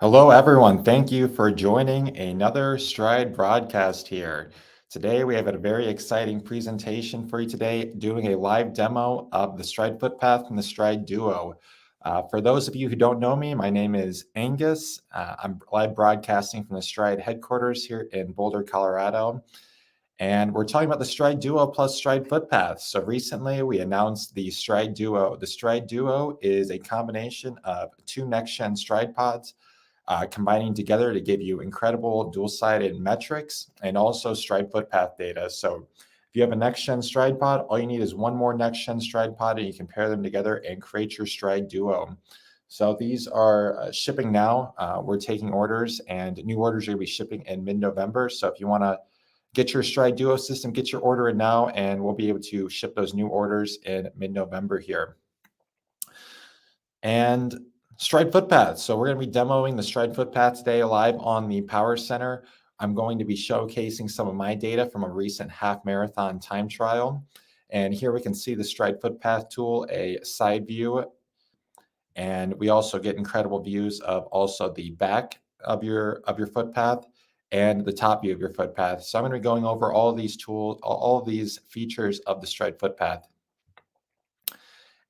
Hello, everyone. Thank you for joining another Stryd broadcast here. Today, we have a very exciting presentation for you today, doing a live demo of the Stryd Footpath and the Stryd Duo. For those of you who don't know me, my name is Angus. I'm live broadcasting from the Stryd headquarters here in Boulder, Colorado. And we're talking about the Stryd Duo plus Stryd Footpath. So recently we announced the Stryd Duo. The Stryd Duo is a combination of two next-gen Stryd pods combining together to give you incredible dual-sided metrics and also Stryd Footpath data. So if you have a next-gen Stryd pod, all you need is one more next-gen Stryd pod and you can pair them together and create your Stryd Duo. So these are shipping now. We're taking orders and new orders are going to be shipping in mid-November. So if you want to get your Stryd Duo system, get your order in now, and we'll be able to ship those new orders in mid-November here. And Stryd Footpath. So we're going to be demoing the Stryd Footpath today live on the Power Center. I'm going to be showcasing some of my data from a recent half marathon time trial. And here we can see the Stryd Footpath tool, a side view. And we also get incredible views of also the back of your footpath and the top view of your footpath. So I'm going to be going over all of these tools, all of these features of the Stryd Footpath.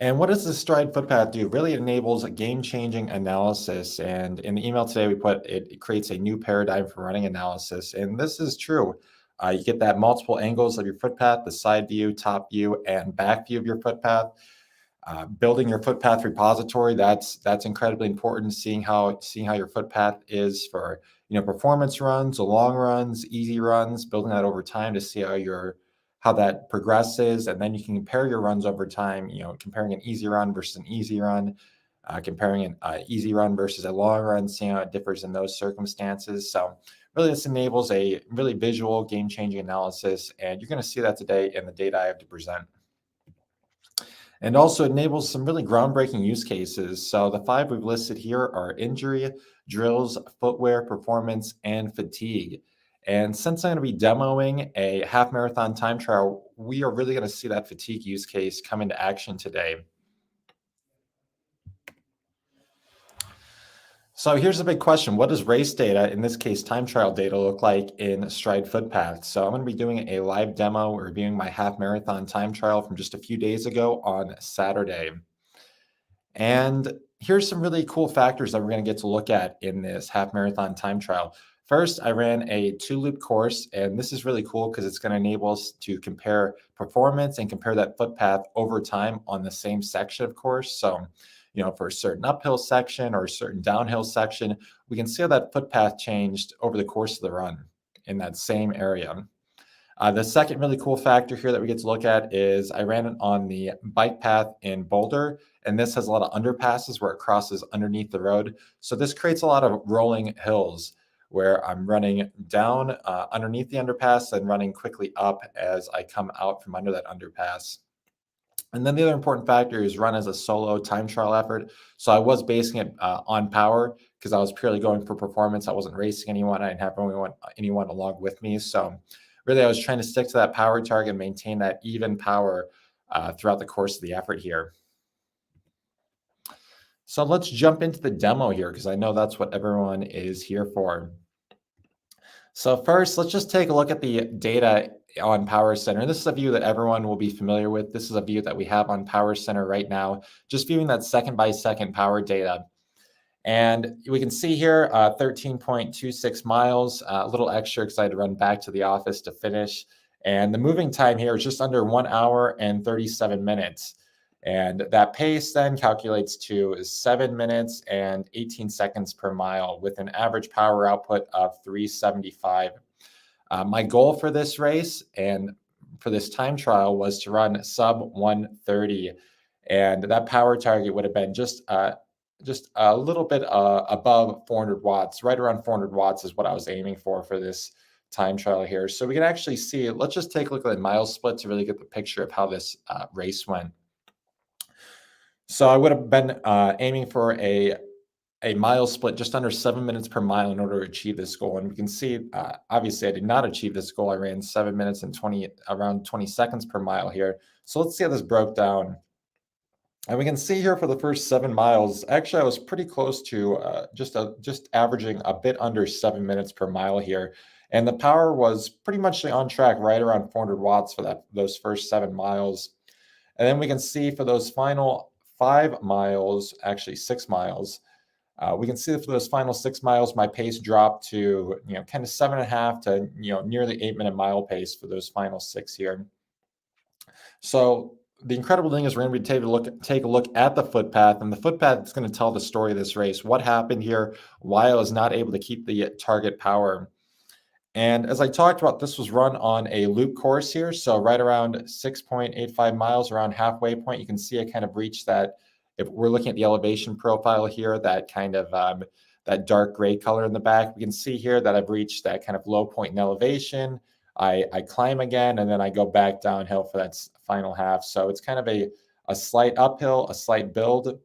And what does the Stryd Footpath do? Really, it enables a game-changing analysis. And in the email today, we put it creates a new paradigm for running analysis. And this is true. You get that multiple angles of your footpath, the side view, top view, and back view of your footpath. Building your footpath repository, that's incredibly important. Seeing how your footpath is for performance runs, long runs, easy runs, building that over time to see how that progresses, and then you can compare your runs over time. Comparing an easy run versus an easy run, comparing an easy run versus a long run, seeing how it differs in those circumstances. So really, this enables a really visual, game-changing analysis, and you're going to see that today in the data I have to present. And also enables some really groundbreaking use cases. So the 5 we've listed here are injury, drills, footwear, performance, and fatigue. And since I'm going to be demoing a half marathon time trial, we are really going to see that fatigue use case come into action today. So here's the big question. What does race data, in this case time trial data, look like in Stryd Footpath? So I'm going to be doing a live demo reviewing my half marathon time trial from just a few days ago on Saturday. And here's some really cool factors that we're going to get to look at in this half marathon time trial. First, I ran a 2-loop course, and this is really cool because it's going to enable us to compare performance and compare that footpath over time on the same section of course. So, for a certain uphill section or a certain downhill section, we can see how that footpath changed over the course of the run in that same area. The second really cool factor here that we get to look at is I ran it on the bike path in Boulder, and this has a lot of underpasses where it crosses underneath the road. So this creates a lot of rolling hills where I'm running down underneath the underpass and running quickly up as I come out from under that underpass. And then the other important factor is run as a solo time trial effort. So I was basing it on power because I was purely going for performance. I wasn't racing anyone. I didn't have anyone along with me. So really, I was trying to stick to that power target and maintain that even power throughout the course of the effort here. So let's jump into the demo here because I know that's what everyone is here for. So first, let's just take a look at the data on Power Center. This is a view that everyone will be familiar with. This is a view that we have on Power Center right now, just viewing that second by second power data. And we can see here 13.26 miles, a little extra because I had to run back to the office to finish. And the moving time here is just under 1 hour and 37 minutes. And that pace then calculates to 7 minutes and 18 seconds per mile with an average power output of 375. My goal for this race and for this time trial was to run sub 130. And that power target would have been just a little bit above 400 watts, right around 400 watts is what I was aiming for this time trial here. So we can actually see, let's just take a look at the mile split to really get the picture of how this race went. So I would have been aiming for a mile split just under 7 minutes per mile in order to achieve this goal. And we can see, obviously I did not achieve this goal. I ran 7 minutes and around 20 seconds per mile here. So let's see how this broke down And we can see here for the first 7 miles, actually, I was pretty close to just averaging a bit under 7 minutes per mile here. And the power was pretty much on track, right around 400 watts for those first 7 miles. And then we can see for those final 5 miles, actually 6 miles, we can see that for those final 6 miles, my pace dropped to, kind of 7.5 to, nearly 8 minute mile pace for those final six here. So the incredible thing is we're going to be take a look at the footpath, and the footpath is going to tell the story of this race. What happened here? Why I was not able to keep the target power. And as I talked about, this was run on a loop course here. So right around 6.85 miles, around halfway point, you can see I kind of reached that. If we're looking at the elevation profile here, that kind of that dark gray color in the back, we can see here that I've reached that kind of low point in elevation. I climb again, and then I go back downhill for that final half. So it's kind of a slight uphill, a slight build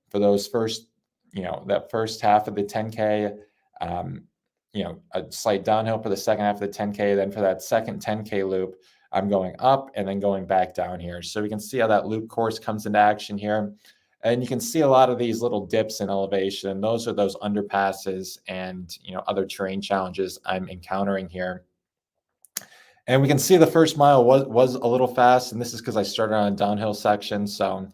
for those first, that first half of the 10K. A slight downhill for the second half of the 10K. Then for that second 10K loop, I'm going up and then going back down here. So we can see how that loop course comes into action here. And you can see a lot of these little dips in elevation. Those are those underpasses and, other terrain challenges I'm encountering here. And we can see the first mile was a little fast, and this is because I started on a downhill section. So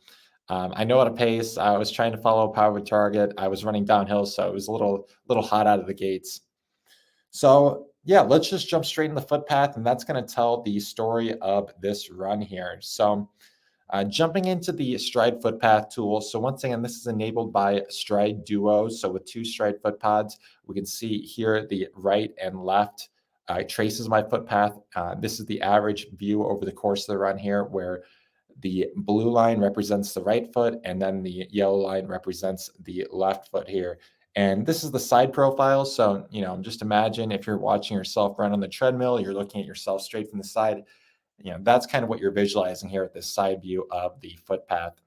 I know how to pace. I was trying to follow a power target. I was running downhill, so it was a little hot out of the gates. So yeah, let's just jump straight in the footpath, and that's going to tell the story of this run here. So jumping into the Stryd Footpath tool. So once again, this is enabled by Stryd Duo. So with two Stryd footpaths, we can see here the right and left traces my footpath. This is the average view over the course of the run here, where the blue line represents the right foot, and then the yellow line represents the left foot here. And this is the side profile. So, just imagine if you're watching yourself run on the treadmill, you're looking at yourself straight from the side. That's kind of what you're visualizing here at this side view of the footpath.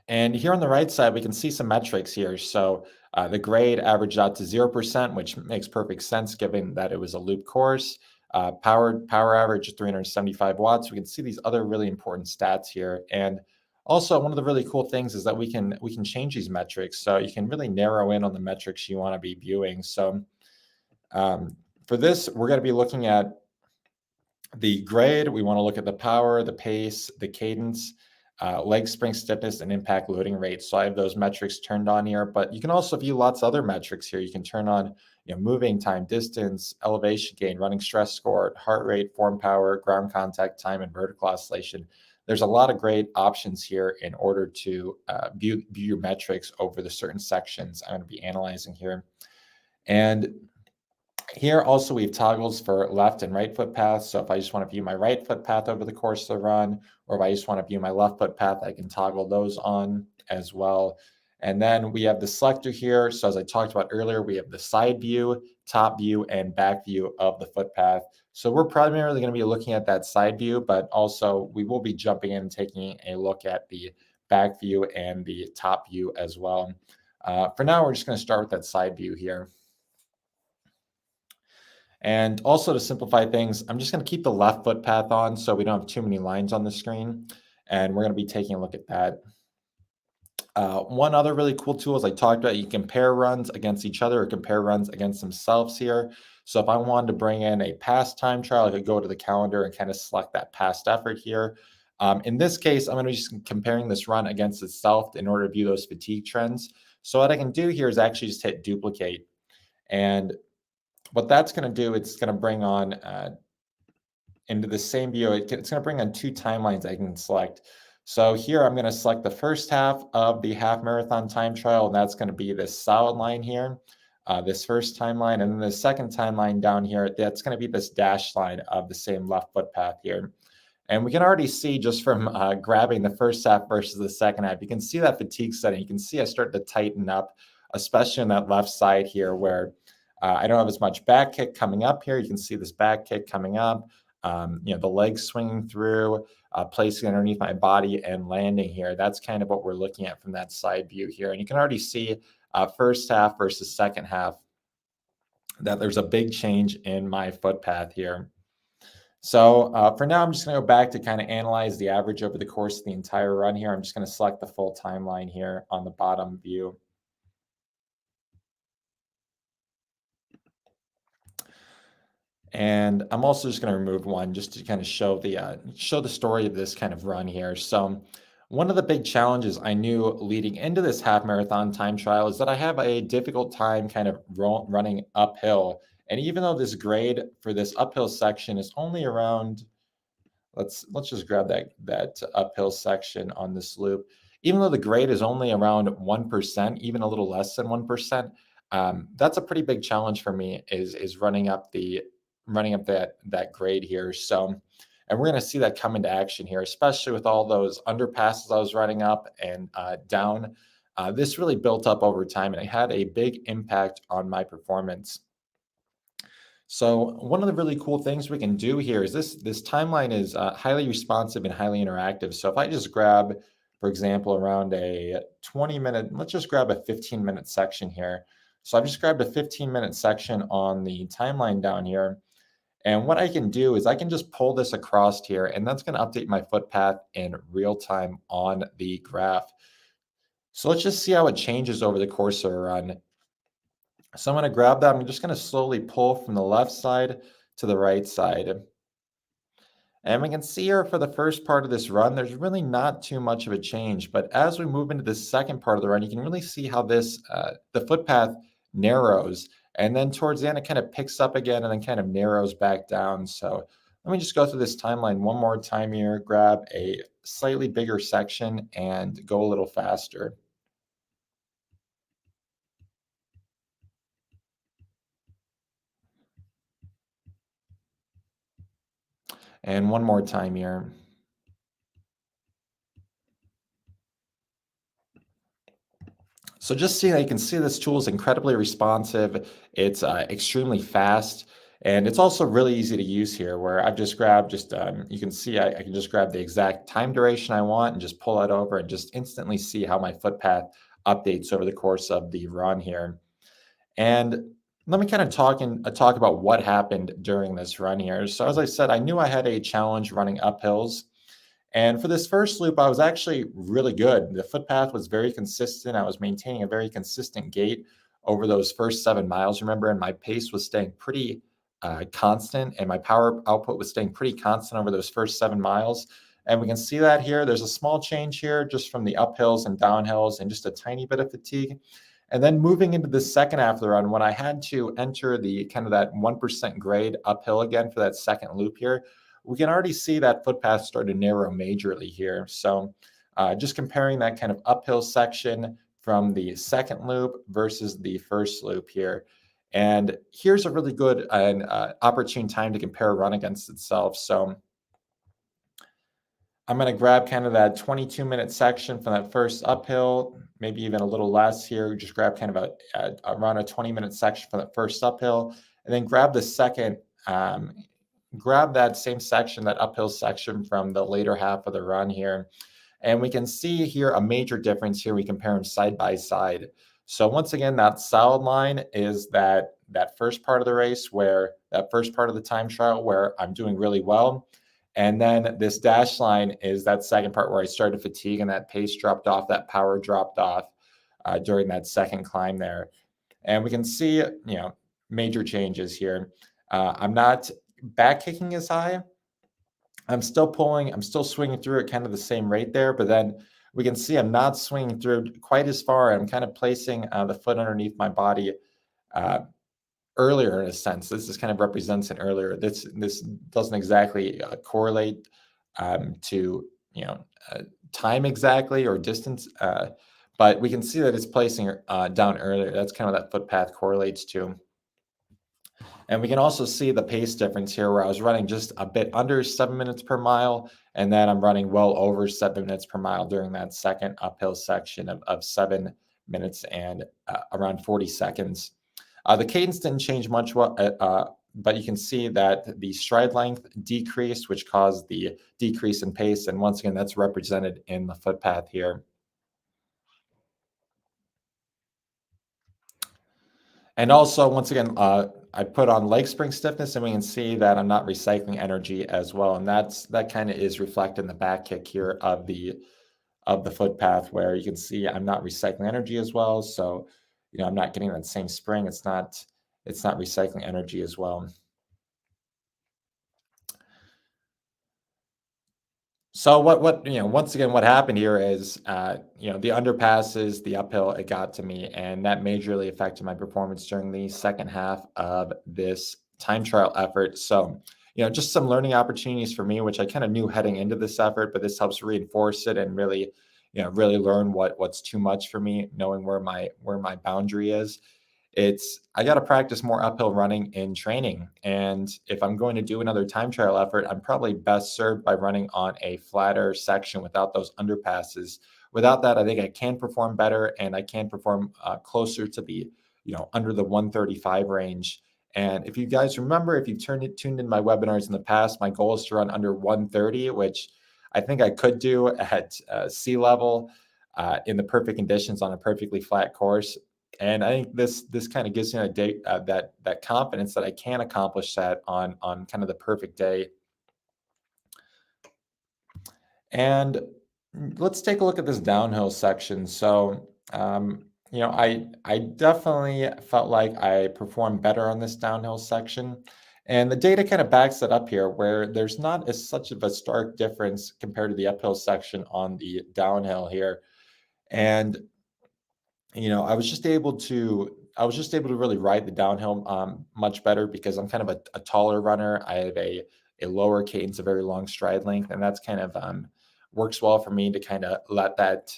And here on the right side, we can see some metrics here. So the grade averaged out to 0%, which makes perfect sense given that it was a loop course. Power average 375 watts. We can see these other really important stats here. And also, one of the really cool things is that we can change these metrics. So you can really narrow in on the metrics you want to be viewing. So for this, we're going to be looking at the grade. We want to look at the power, the pace, the cadence, leg spring stiffness, and impact loading rate. So I have those metrics turned on here, but you can also view lots of other metrics here. You can turn on moving time, distance, elevation gain, running stress score, heart rate, form power, ground contact time, and vertical oscillation. There's a lot of great options here in order to view your metrics over the certain sections I'm going to be analyzing here. And here also we have toggles for left and right foot paths. So if I just want to view my right foot path over the course of the run, or if I just want to view my left foot path, I can toggle those on as well. And then we have the selector here. So as I talked about earlier, we have the side view, top view, and back view of the footpath. So we're primarily going to be looking at that side view, but also we will be jumping in and taking a look at the back view and the top view as well. For now, we're just going to start with that side view here. And also to simplify things, I'm just going to keep the left footpath on so we don't have too many lines on the screen. And we're going to be taking a look at that. One other really cool tool, as I talked about, you can compare runs against each other or compare runs against themselves here. So if I wanted to bring in a past time trial, I could go to the calendar and kind of select that past effort here. In this case, I'm going to be just comparing this run against itself in order to view those fatigue trends. So what I can do here is actually just hit duplicate. And what that's going to do, it's going to bring on into the same view, it's going to bring on two timelines I can select. So here I'm going to select the first half of the half marathon time trial, and that's going to be this solid line here, this first timeline, and then the second timeline down here, that's going to be this dashed line of the same left footpath here. And we can already see just from grabbing the first half versus the second half, you can see that fatigue setting. You can see I start to tighten up, especially on that left side here where I don't have as much back kick coming up here. You can see this back kick coming up, the legs swinging through, placing underneath my body and landing here. That's kind of what we're looking at from that side view here. And you can already see first half versus second half that there's a big change in my footpath here. So for now, I'm just going to go back to kind of analyze the average over the course of the entire run here. I'm just going to select the full timeline here on the bottom view. And I'm also just going to remove one just to kind of show the story of this kind of run here. So one of the big challenges I knew leading into this half marathon time trial is that I have a difficult time kind of running uphill. And even though this grade for this uphill section is only around, let's just grab that uphill section on this loop. Even though the grade is only around 1%, even a little less than 1%, that's a pretty big challenge for me is running up that grade here. So, and we're going to see that come into action here, especially with all those underpasses I was running up and down. This really built up over time, and it had a big impact on my performance. So one of the really cool things we can do here is this timeline is highly responsive and highly interactive. So if I just grab, for example, around a 20-minute, let's just grab a 15-minute section here. So I've just grabbed a 15-minute section on the timeline down here. And what I can do is I can just pull this across here, and that's going to update my footpath in real time on the graph. So let's just see how it changes over the course of a run. So I'm going to grab that. I'm just going to slowly pull from the left side to the right side. And we can see here for the first part of this run, there's really not too much of a change. But as we move into the second part of the run, you can really see how the footpath narrows. And then towards the end, it kind of picks up again and then kind of narrows back down. So let me just go through this timeline one more time here, grab a slightly bigger section and go a little faster. And one more time here. So just seeing that you can see this tool is incredibly responsive. It's extremely fast, and it's also really easy to use here. Where I've just grabbed, you can see I can just grab the exact time duration I want and just pull it over and just instantly see how my footpath updates over the course of the run here. And let me kind of talk about what happened during this run here. So as I said, I knew I had a challenge running uphills, and for this first loop, I was actually really good. The footpath was very consistent. I was maintaining a very consistent gait over those first 7 miles, remember, and my pace was staying pretty constant, and my power output was staying pretty constant over those first 7 miles. And we can see that here. There's a small change here just from the uphills and downhills and just a tiny bit of fatigue. And then moving into the second half of the run, when I had to enter the kind of that 1% grade uphill again for that second loop here, we can already see that footpath start to narrow majorly here. So just comparing that kind of uphill section from the second loop versus the first loop here. And here's a really good and opportune time to compare a run against itself. So I'm going to grab kind of that 22-minute section from that first uphill, maybe even a little less here. Just grab kind of around a 20-minute section from that first uphill, and then grab the second grab that same section, that uphill section from the later half of the run here. And we can see here a major difference here. We compare them side by side. So once again, that solid line is that first part of the race where that first part of the time trial where I'm doing really well. And then this dash line is that second part where I started fatigue and that pace dropped off, that power dropped off during that second climb there. And we can see, major changes here. I'm not back kicking as high. I'm still swinging through at kind of the same rate there, but then we can see I'm not swinging through quite as far. I'm kind of placing the foot underneath my body uh, earlier in a sense. This is kind of represents an earlier. This doesn't exactly correlate to time exactly or distance, but we can see that it's placing down earlier. That's kind of what that footpath correlates to. And we can also see the pace difference here where I was running just a bit under 7 minutes per mile, and then I'm running well over 7 minutes per mile during that second uphill section of 7 minutes and around 40 seconds. The cadence didn't change much, but you can see that the stride length decreased, which caused the decrease in pace. And once again, that's represented in the footpath here. And also, once again, I put on leg spring stiffness, and we can see that I'm not recycling energy as well. And that kind of is reflected in the back kick here of the footpath, where you can see I'm not recycling energy as well. So, I'm not getting that same spring. It's not recycling energy as well. So once again, what happened here is, the underpasses, the uphill, it got to me, and that majorly affected my performance during the second half of this time trial effort. So, just some learning opportunities for me, which I kind of knew heading into this effort, but this helps reinforce it and really, really learn what's too much for me, knowing where my boundary is. It's I got to practice more uphill running in training. And if I'm going to do another time trial effort, I'm probably best served by running on a flatter section without those underpasses. Without that, I think I can perform better, and I can perform closer to the, under the 135 range. And if you guys remember, if you've tuned in my webinars in the past, my goal is to run under 130, which I think I could do at sea level in the perfect conditions on a perfectly flat course. And I think this kind of gives me a day that confidence that I can accomplish that on kind of the perfect day. And let's take a look at this downhill section. So, I definitely felt like I performed better on this downhill section. And the data kind of backs it up here, where there's not as such of a stark difference compared to the uphill section on the downhill here. And I was just able to really ride the downhill much better because I'm kind of a taller runner. I have a lower cadence, a very long stride length, and that's kind of works well for me to kind of let that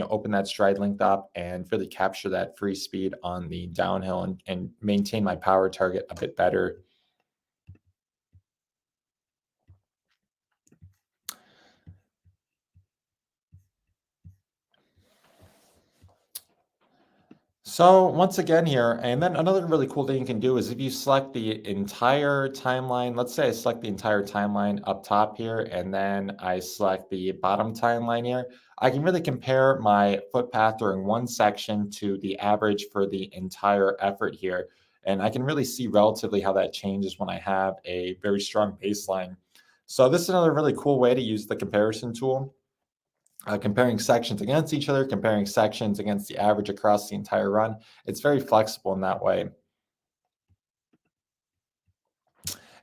open that stride length up and really capture that free speed on the downhill and maintain my power target a bit better. So once again here, and then another really cool thing you can do is if you select the entire timeline, let's say I select the entire timeline up top here, and then I select the bottom timeline here, I can really compare my footpath during one section to the average for the entire effort here. And I can really see relatively how that changes when I have a very strong baseline. So this is another really cool way to use the comparison tool, comparing sections against each other, comparing sections against the average across the entire run. It's very flexible in that way.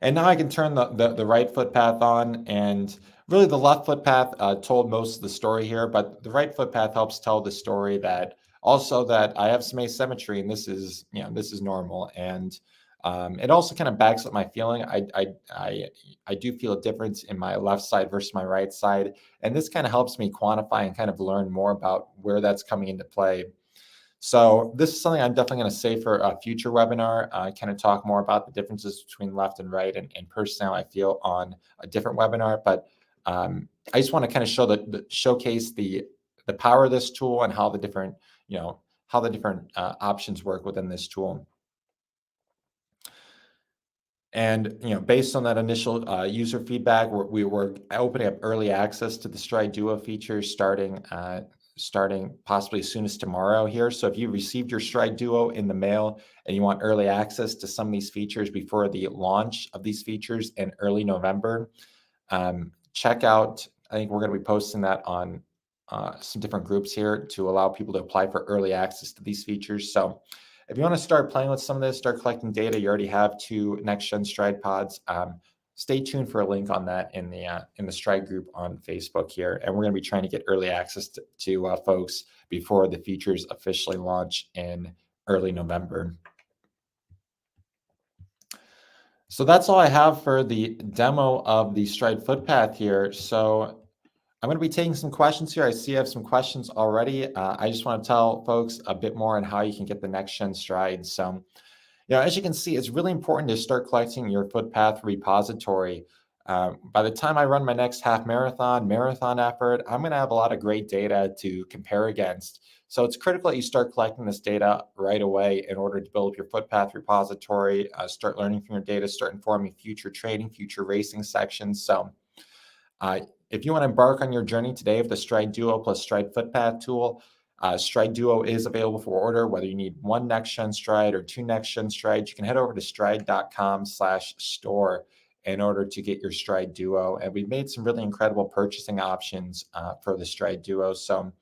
And now I can turn the right footpath on, and really the left footpath told most of the story here, but the right footpath helps tell the story that also that I have some asymmetry, and this is normal. And it also kind of backs up my feeling. I do feel a difference in my left side versus my right side, and this kind of helps me quantify and kind of learn more about where that's coming into play. So this is something I'm definitely going to save for a future webinar. Kind of talk more about the differences between left and right, and personally how I feel on a different webinar. But I just want to kind of showcase the power of this tool and how the different options work within this tool. And based on that initial user feedback, we were opening up early access to the Stryd Duo features starting possibly as soon as tomorrow here. So if you received your Stryd Duo in the mail and you want early access to some of these features before the launch of these features in early November, check out. I think we're going to be posting that on some different groups here to allow people to apply for early access to these features. So if you want to start playing with some of this, start collecting data, you already have 2 next-gen Stryd pods. Stay tuned for a link on that in the Stryd group on Facebook here, and we're going to be trying to get early access to folks before the features officially launch in early November. So that's all I have for the demo of the Stryd Footpath here. So I'm going to be taking some questions here. I see I have some questions already. I just want to tell folks a bit more on how you can get the next-gen Stryd. So, as you can see, it's really important to start collecting your footpath repository. By the time I run my next half marathon effort, I'm going to have a lot of great data to compare against. So it's critical that you start collecting this data right away in order to build up your footpath repository, start learning from your data, start informing future training, future racing sections. So if you want to embark on your journey today with the Stryd Duo plus Stryd Footpath tool, Stryd Duo is available for order, whether you need one next gen Stryd or two next gen Strides. You can head over to stryd.com/store in order to get your Stryd Duo. And we've made some really incredible purchasing options for the Stryd Duo. So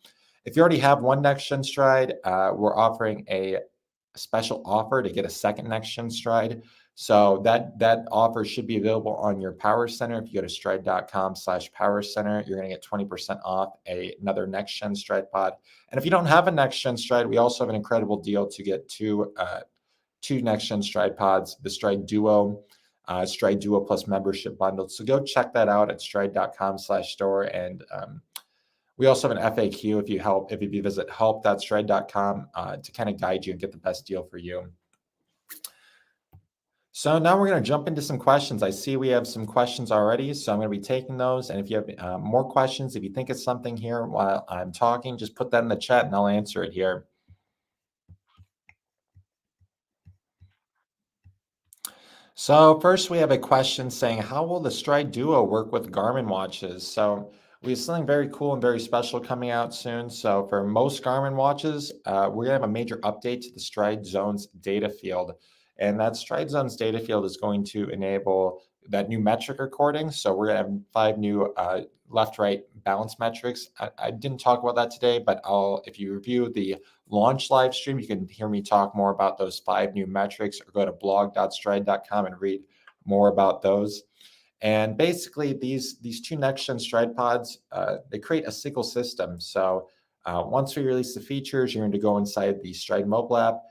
if you already have one next gen Stryd, we're offering a special offer to get a second next gen Stryd. So that offer should be available on your Power Center. If you go to stryd.com/power center, you're going to get 20% off another next gen Stryd pod. And if you don't have a next gen Stryd, we also have an incredible deal to get two next gen Stryd pods, the Stryd Duo, Stryd Duo plus membership bundle. So go check that out at stryd.com/store. And we also have an FAQ if you visit help.stryd.com to kind of guide you and get the best deal for you. So now we're going to jump into some questions. I see we have some questions already, so I'm going to be taking those. And if you have more questions, if you think of something here while I'm talking, just put that in the chat and I'll answer it here. So first we have a question saying, how will the Stryd Duo work with Garmin watches? So we have something very cool and very special coming out soon. So for most Garmin watches, we're gonna have a major update to the Stryd Zones data field. And that Stryd Zones data field is going to enable that new metric recording. So we're gonna have 5 new left-right balance metrics. I didn't talk about that today, but if you review the launch live stream, you can hear me talk more about those 5 new metrics, or go to blog.stryd.com and read more about those. And basically, these two next-gen Stryd pods, they create a single system. So once we release the features, you're going to go inside the Stryd mobile app,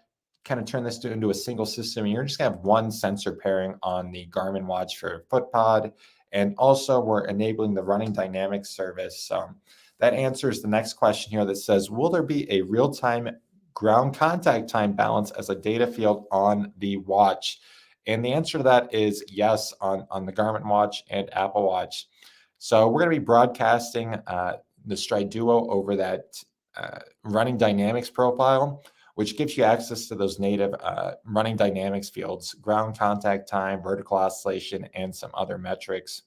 kind of turn this into a single system. And you're just going to have one sensor pairing on the Garmin watch for FootPod. And also, we're enabling the running dynamics service. So that answers the next question here that says, will there be a real-time ground contact time balance as a data field on the watch? And the answer to that is yes, on the Garmin watch and Apple Watch. So we're going to be broadcasting the Stryd Duo over that running dynamics profile, which gives you access to those native running dynamics fields, ground contact time, vertical oscillation, and some other metrics.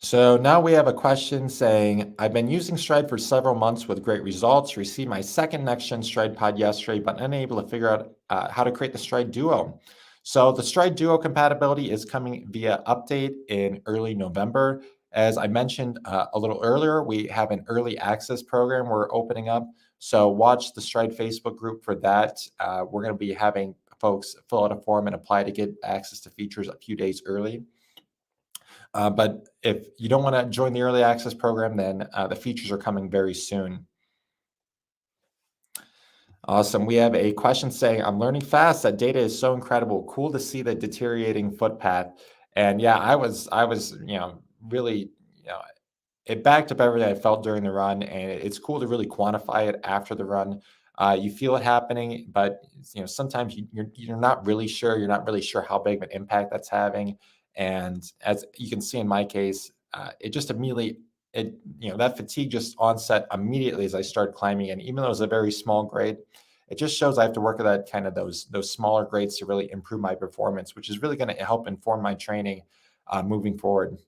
So now we have a question saying, I've been using Stryd for several months with great results, received my second next-gen Stryd pod yesterday, but unable to figure out how to create the Stryd Duo. So the Stryd Duo compatibility is coming via update in early November. As I mentioned a little earlier, we have an early access program we're opening up. So watch the Stryd Facebook group for that. We're going to be having folks fill out a form and apply to get access to features a few days early. But if you don't want to join the early access program, then the features are coming very soon. Awesome. We have a question saying, I'm learning fast. That data is so incredible. Cool to see the deteriorating footpath. And yeah, I was, really, it backed up everything I felt during the run, and it's cool to really quantify it after the run. You feel it happening, but sometimes you're not really sure. You're not really sure how big of an impact that's having. And as you can see in my case, it just immediately that fatigue just onset immediately as I started climbing. And even though it was a very small grade, it just shows I have to work at that kind of those smaller grades to really improve my performance, which is really going to help inform my training moving forward.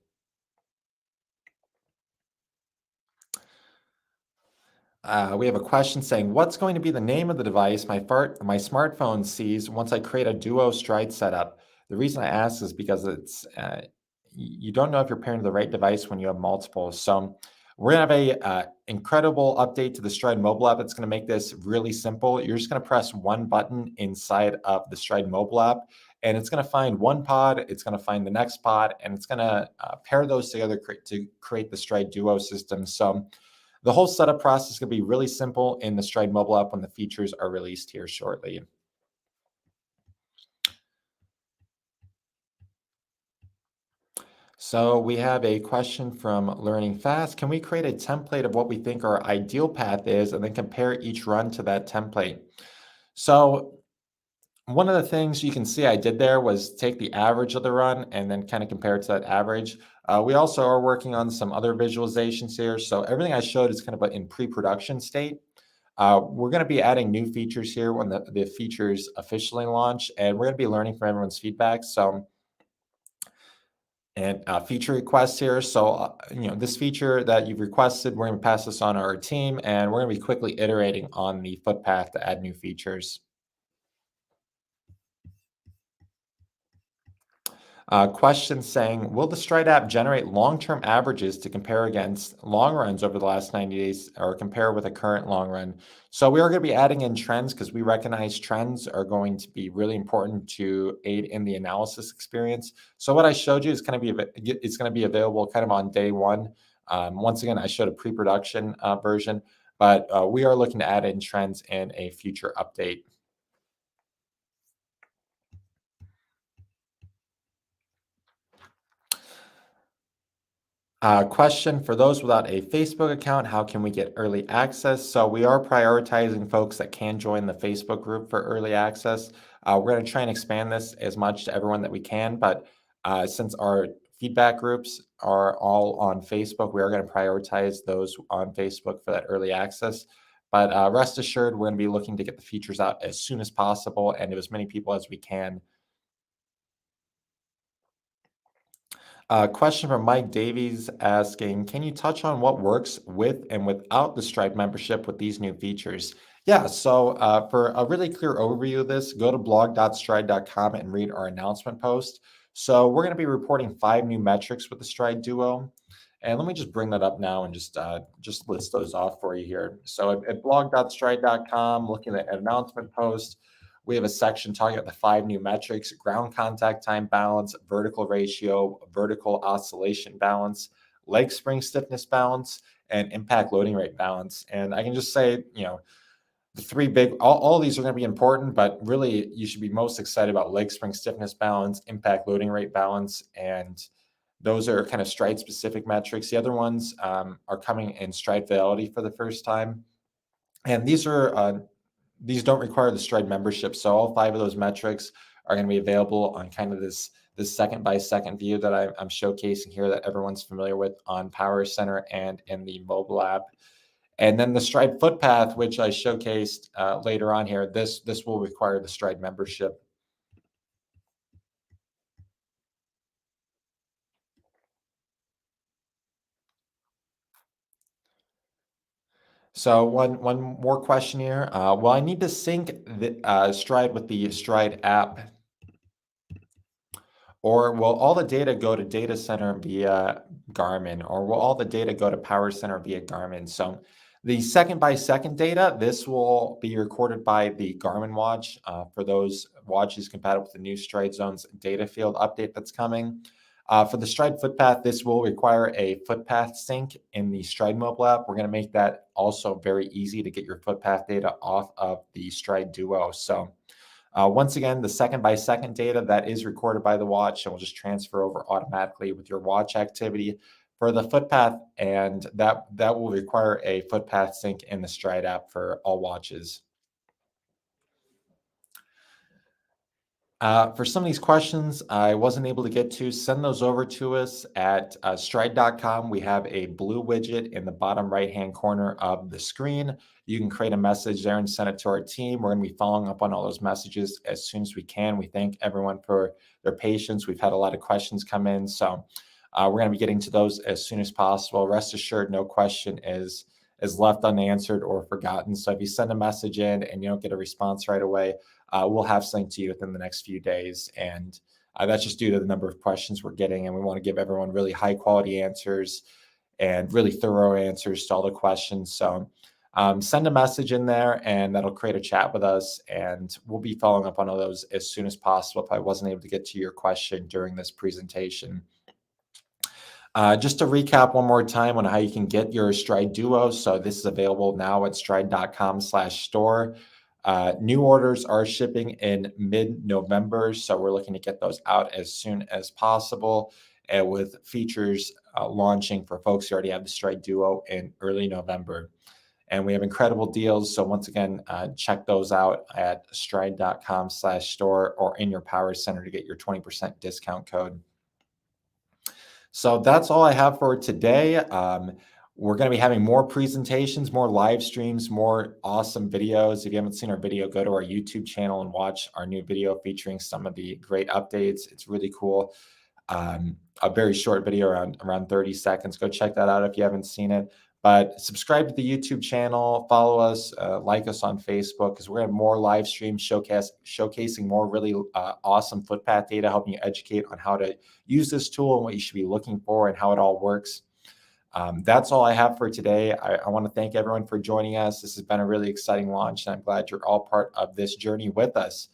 We have a question saying, what's going to be the name of the device my smartphone sees once I create a Duo Stryd setup? The reason I ask is because you don't know if you're pairing to the right device when you have multiple. So we're going to have a incredible update to the Stryd mobile app that's going to make this really simple. You're just going to press one button inside of the Stryd mobile app, and it's going to find one pod, it's going to find the next pod, and it's going to pair those together to create the Stryd Duo system. So the whole setup process is going to be really simple in the Stryd mobile app when the features are released here shortly. So we have a question from Learning Fast. Can we create a template of what we think our ideal path is and then compare each run to that template? So one of the things you can see I did there was take the average of the run and then kind of compare it to that average. We also are working on some other visualizations here. So everything I showed is kind of in pre-production state. We're going to be adding new features here when the features officially launch, and we're going to be learning from everyone's feedback. So And feature requests here. So, this feature that you've requested, we're going to pass this on to our team, and we're going to be quickly iterating on the footpath to add new features. Question saying, will the Stride app generate long-term averages to compare against long runs over the last 90 days or compare with a current long run? So we are going to be adding in trends because we recognize trends are going to be really important to aid in the analysis experience. So what I showed you is going to it's going to be available kind of on day one. Once again, I showed a pre-production version, but we are looking to add in trends in a future update. Question for those without a Facebook account, how can we get early access? So we are prioritizing folks that can join the Facebook group for early access. We're going to try and expand this as much to everyone that we can, but since our feedback groups are all on Facebook, we are going to prioritize those on Facebook for that early access. But rest assured, we're going to be looking to get the features out as soon as possible and to as many people as we can. Question from Mike Davies asking, can you touch on what works with and without the Stripe membership with these new features? Yeah, so for a really clear overview of this, go to blog.stride.com and read our announcement post. So we're going to be reporting 5 new metrics with the Stride Duo. And let me just bring that up now and just list those off for you here. So at blog.stride.com, looking at an announcement post, we have a section talking about the 5 new metrics: ground contact time balance, vertical ratio, vertical oscillation balance, leg spring stiffness balance, and impact loading rate balance. And I can just say, the three big, all these are going to be important, but really you should be most excited about leg spring stiffness balance, impact loading rate balance, and those are kind of Stride specific metrics. The other ones are coming in Stride Fidelity for the first time. And these don't require the Stride membership. So all 5 of those metrics are going to be available on kind of this second by second view that I'm showcasing here that everyone's familiar with on Power Center and in the mobile app. And then the Stryd Footpath, which I showcased later on here, this will require the Stride membership. So one more question here. Well, I need to sync the Stride with the Stride app, or will all the data go to data center via Garmin, or will all the data go to Power Center via Garmin? So the second by second data, this will be recorded by the Garmin watch for those watches compatible with the new Stride Zones data field update that's coming. For the Stryd Footpath, this will require a Footpath sync in the Stride mobile app. We're going to make that also very easy to get your Footpath data off of the Stride Duo. So once again, the second by second data that is recorded by the watch and will just transfer over automatically with your watch activity for the Footpath, and that will require a Footpath sync in the Stride app for all watches. For some of these questions I wasn't able to get to, send those over to us at stride.com. We have a blue widget in the bottom right-hand corner of the screen. You can create a message there and send it to our team. We're going to be following up on all those messages as soon as we can. We thank everyone for their patience. We've had a lot of questions come in, so we're going to be getting to those as soon as possible. Rest assured, no question is left unanswered or forgotten. So if you send a message in and you don't get a response right away, we'll have something to you within the next few days. And that's just due to the number of questions we're getting. And we want to give everyone really high quality answers and really thorough answers to all the questions. So send a message in there and that'll create a chat with us. And we'll be following up on all those as soon as possible if I wasn't able to get to your question during this presentation. Just to recap one more time on how you can get your Stride Duo. So this is available now at stride.com/store. New orders are shipping in mid-November, so we're looking to get those out as soon as possible, and with features launching for folks who already have the Stride Duo in early November. And we have incredible deals. So once again, check those out at stride.com/store or in your Power Center to get your 20% discount code. So that's all I have for today. We're going to be having more presentations, more live streams, more awesome videos. If you haven't seen our video, go to our YouTube channel and watch our new video featuring some of the great updates. It's really cool. a very short video around 30 seconds. Go check that out if you haven't seen it. But subscribe to the YouTube channel, follow us, like us on Facebook, because we're going to have more live streams showcasing more really awesome footpath data, helping you educate on how to use this tool and what you should be looking for and how it all works. That's all I have for today. I want to thank everyone for joining us. This has been a really exciting launch, and I'm glad you're all part of this journey with us.